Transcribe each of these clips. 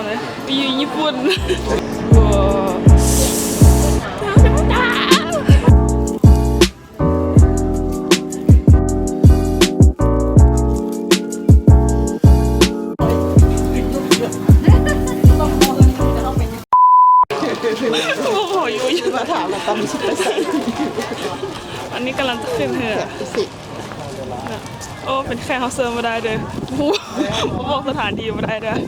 เลยไปอยู่ญี่ปุ่นว้าวโอ้โหอยู่มาถามเราตอนนี้ชิบไปใส่อันนี้กำลังจะขึ้นเหรอโอ้เป็นแค่เฮาเซอร์มาได้เลยผู้บอกสถานที่มาได้เลย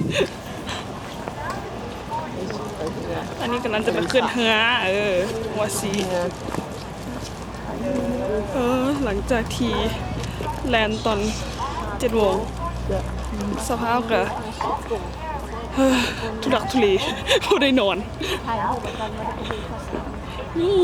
อันนี้กำลังจะไปขึ้นเฮือวัวซีหลังจากที่แลนตอน7 โมงสภาพก็ทุลักทุเลไม่ได้นอนนี่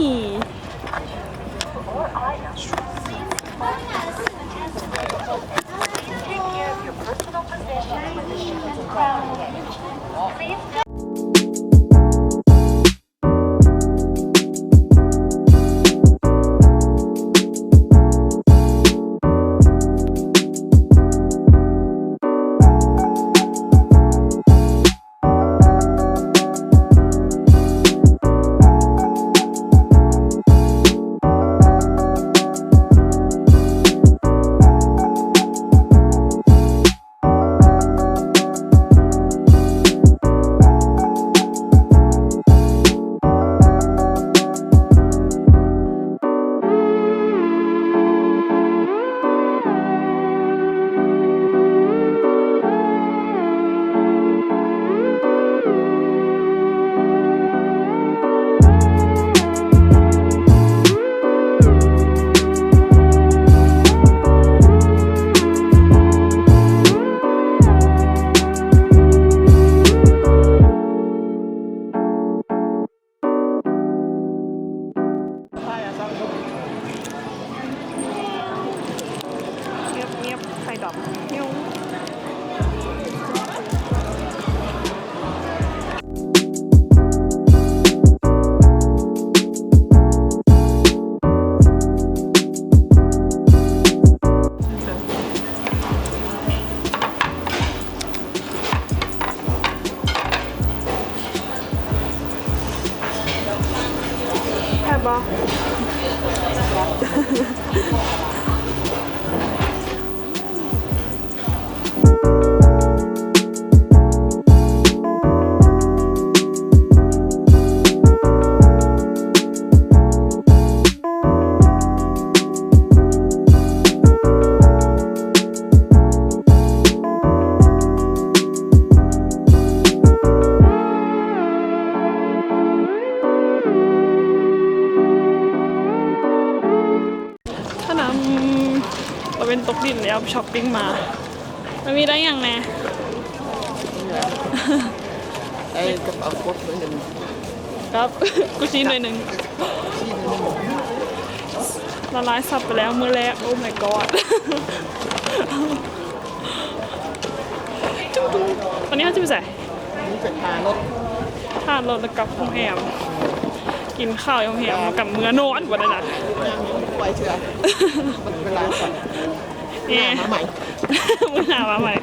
บอก เราเป็นตกดินแล้วช้อปปิ้งมามันมีได้อย่างแน่ไอ้กระเป๋าพกหนึ่งครับกูชี้หน่อยหนึ่งละลายซับไปแล้วมือแรกโอ้ my god วันนี้เขาจะไปใส่นี่เป็นทารถแล้วกับโรงแรมกินข้าวโรงแรมกับเมื่อนอนวันนั้นนะไว้เชื่อมันเวลาก่อนเนี่ยมาใหม่มึงหามาใหม่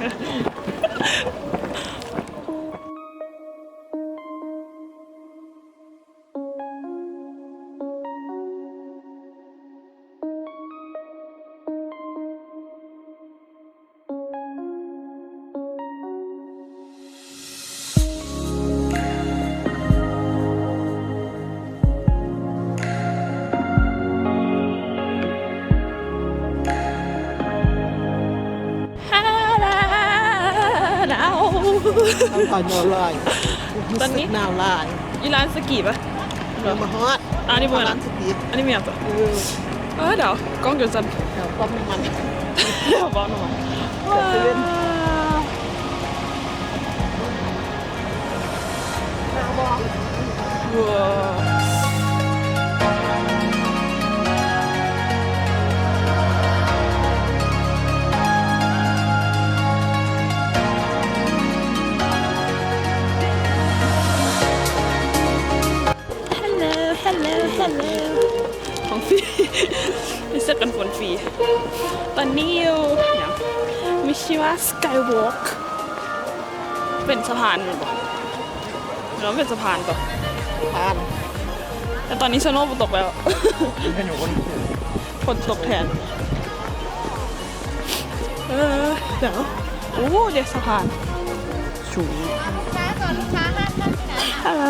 ตอนนอนลอยตอนนี้หนาวลายอีร้านสกีป่ะมาฮอตอันนี้เมื่อไหร่สกีอันนี้มีอะไรเดี๋ยวกล้องจุดจันเดี๋ยวป้อมน้ำมันเดี๋ยวป้อมน้ำมันว้าวของฟรีมีเสื้อกันฝนฟรีตอนนี้อยู่มีชื่อว่า Skywalk เป็นสะพานหรือเปล่า แล้วเป็นสะพานต่อ ผ่าน แต่ตอนนี้สโนว์ตกแล้ว กันอยู่บน ฝนตกแทนเดี๋ยวโอ้เด็กสะพานสูงฮัลโหล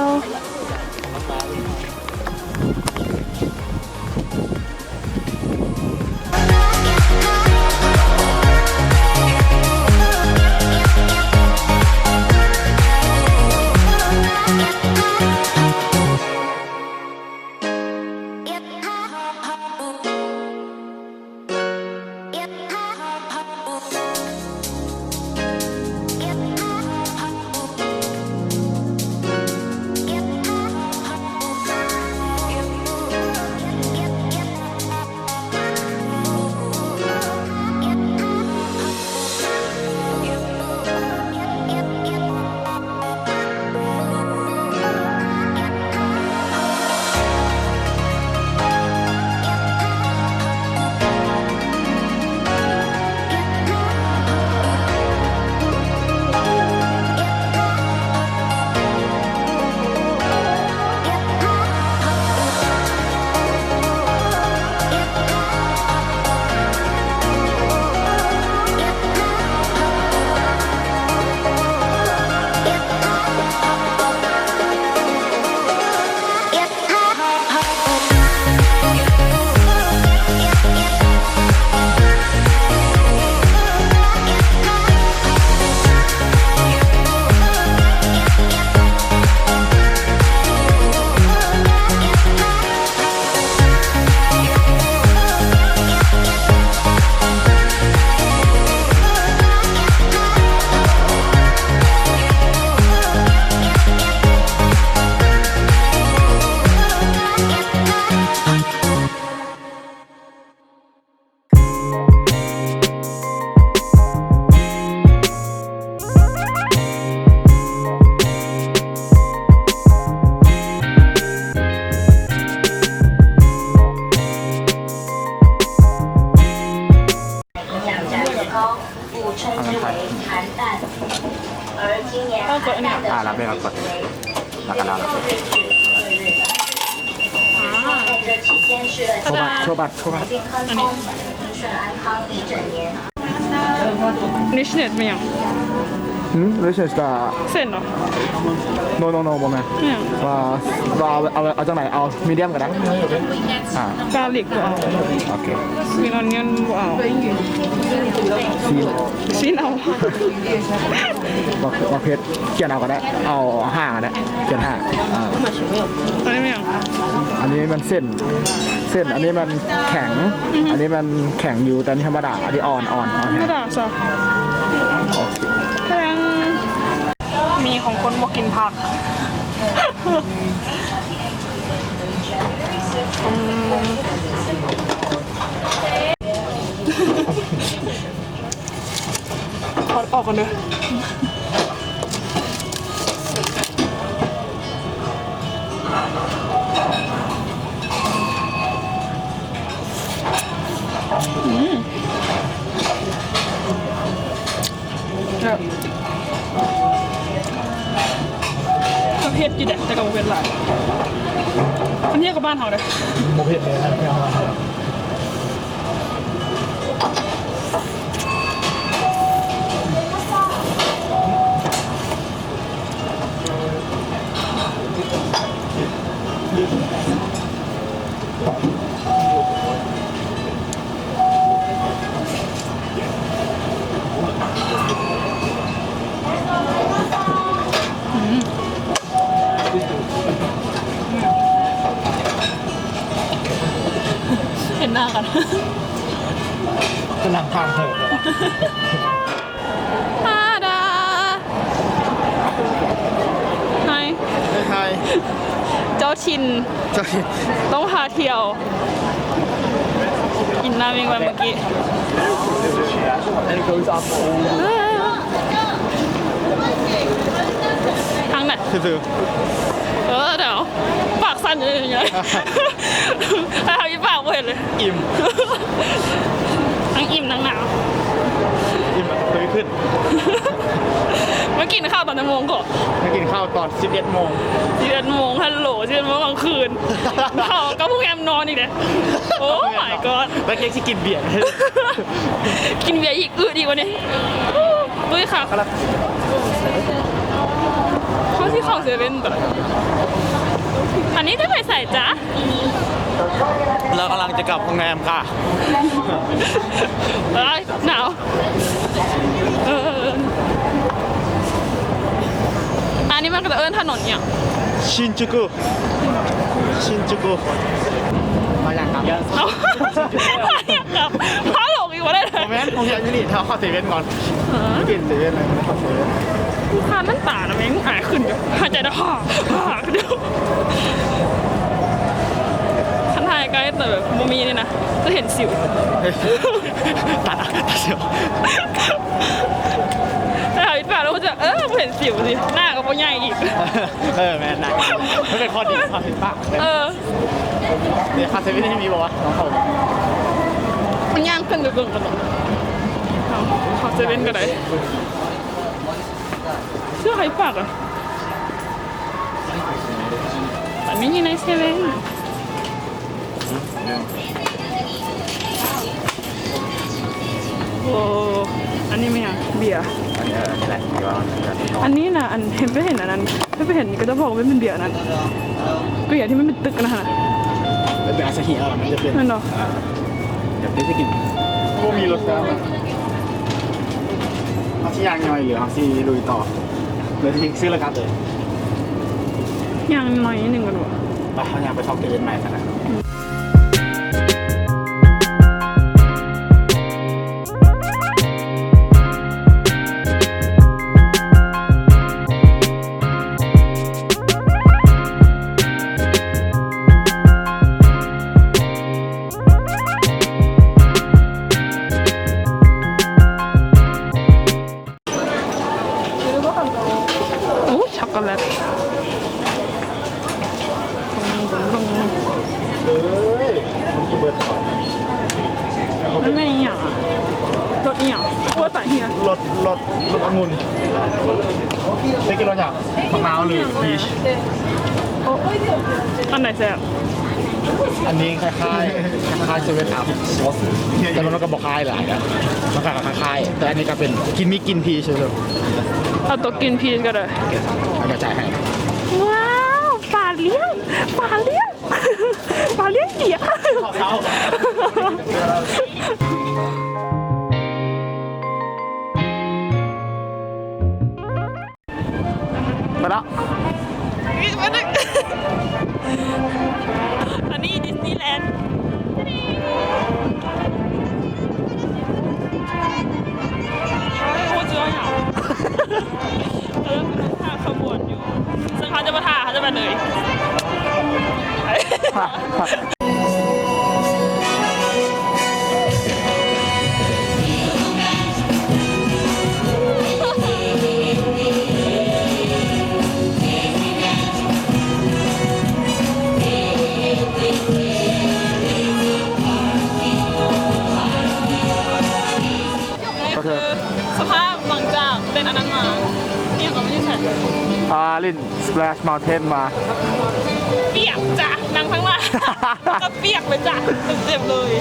ต้องกดอันเนี้ย รับเลยครับกดแล้วก็รับโชว์บัตร อันนี้นิชเน็ตเป็นยัง รู้สึกว่า เส้นเหรอ โนบอมแมน เนี่ย ว่าเอาจากไหนเอามีเดียมกันนะกาลิกก็เอา โอเค มีนอนเงินก็เอา ซีน ซีนเอา บอกเพชรเขียนเอาก็ได้เอา5ก็ได้เขียน5อันนี้เป็นยัง อันนี้มันเส้นอันนี้มันแข็งอันนี้มันแข็งอยู่แต่นี่ธรรมดาอันนี้อ่อน ไม่ได้ซะแพงมีของคนบอกกินผักขอออกกันเลยก็เผ็ดอยู่แหละแต่ก็บ่เผ็ดหลายอันนี้กับบ้านเขาเลย โมเพชรเลยนะเห็นหน้ากัน กำลังทางเถอะ ฮาดาไฮ ไทย เจ้าชิน ต้องพาเที่ยว กินน้ำเองไปเมื่อกี้ทางไหน คือ เดี๋ยวปากสั่นอยู่อย่างเงี้ยให้ทำยี่ปากเห็นเลย อิ่ม ทั้งอิ่มทั้งหนาว อิ่มแบบเคยขึ้น มากินข้าวตอนกี่โมงก่อน มากินข้าวตอน 11 โมง 11 โมงฮัลโหล11 โมงกลางคืนเขาก็พวกแอมนอนอีกเลยโอ้ my god แล้วเก๊กที่กินเบียร์ กินเบียร์อีกอืดอีกวันนี้ด้วยค่ะเขาที่ของเซเว่นตัวอันนี้ได้ไปใส่จ้ะ เรากำลังจะกลับโรงแรมค่ะ เอ้ยหนาวอันนี้มันก็จะเอิ้นถนนเนี่ย ชินจูกุมาอย่างครับ เอาอยากกลับพาหลงอีกวันได้เลย โมเมนต์โรงแรมนี่เราเข้าเซเว่นก่อนไม่กินเซเว่นเลยไม่เข้าเซเว่น ผู้ค้านั่นตานะแม่งหายขึ้นอยู่หายใจได้ห่าเดียวคันไทยใกล้แต่แบบโมมีนี่นะ จะเห็นสิว ตัดเสียว แต่หาอีกแบบแล้วก็จะเห็นสิวสิ หน้าก็ปใหญ่อีก แม่นายไม่เป็นข้อดีความผิดพลาด เดี๋ยวคาเซเว่นที่มีบอกว่าน้องเขา มันย่างขึ้นไปเบิ่งกันหรอเขาเซเว่นก็ได้เสื้อใครปากอ่ะแต่ไม่มีในเซเว่นโอ้อันนี้ไม่อ่ะเบียร์ นี่แหละที่ว่า อันนี้นะอันเห็นไม่เห็นอันนั้นไม่ไปเห็นก็จะบอกว่าเป็นเบียร์นั้นเบียร์ที่ไม่เป็นตึกนะฮะ เป็นอาซาฮิมันจะเป็น นั่นเนาะ เดี๋ยวได้กินพวกมีรสน้ำเขาที่ยางย่อยหรือเขาที่ลุยต่อเลยที่ซื้อแล้วกันเลย อย่างน้อยนิดนึงกันวะ ไปเขาอยากไปชอบเซเว่นใหม่กันนะ โอ้ช็อกโกแลตมันไม่อย่างรสอย่างว่าแต่เฮีย รสองุ่นได้กินรสอย่างมะนาวหรือพีช อันไหนแซ่บ อันนี้คล้ายๆเซเว่นอัพแต่มันก็บอกคล้ายหลายนะมันก็คล้ายๆแต่อันนี้ก็เป็นกินมีกินพีชเฉย เอาตัวกินพีชก็ได้ ๆเอาจะจ่ายให้ ว้าวปลาเลี้ยงปลาเลี้ยงปลาเลี้ยงเกี่ย มาแล้ว อันนี้ดิสนีย์แลนด์โคตรเจ๋ออย่างเป็นท่าขบวนอยู่ซึ่งเขาจะมาท่าเขาจะมาเลย ก็คือ สภาพหลังจากเล่นอันนั้นมาเนี่ยก็ไม่ได้ใส่ ลิน Splash Mountain มา เปียกจ้ะนั่งข้างล่างก็เปียกเลยจ้ะเต็มๆเลย อ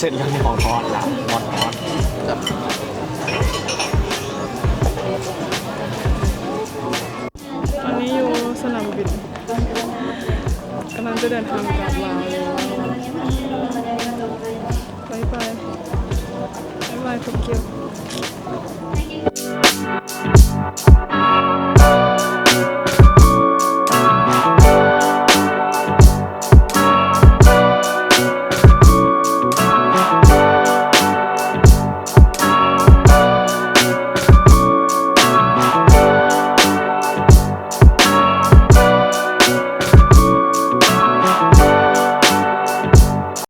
เสร็จแล้วมีของทอดละทอด ตอนนี้อยู่สนามบินกำลังจะเดินทางกลับลาวเลยบายบายโตเกียว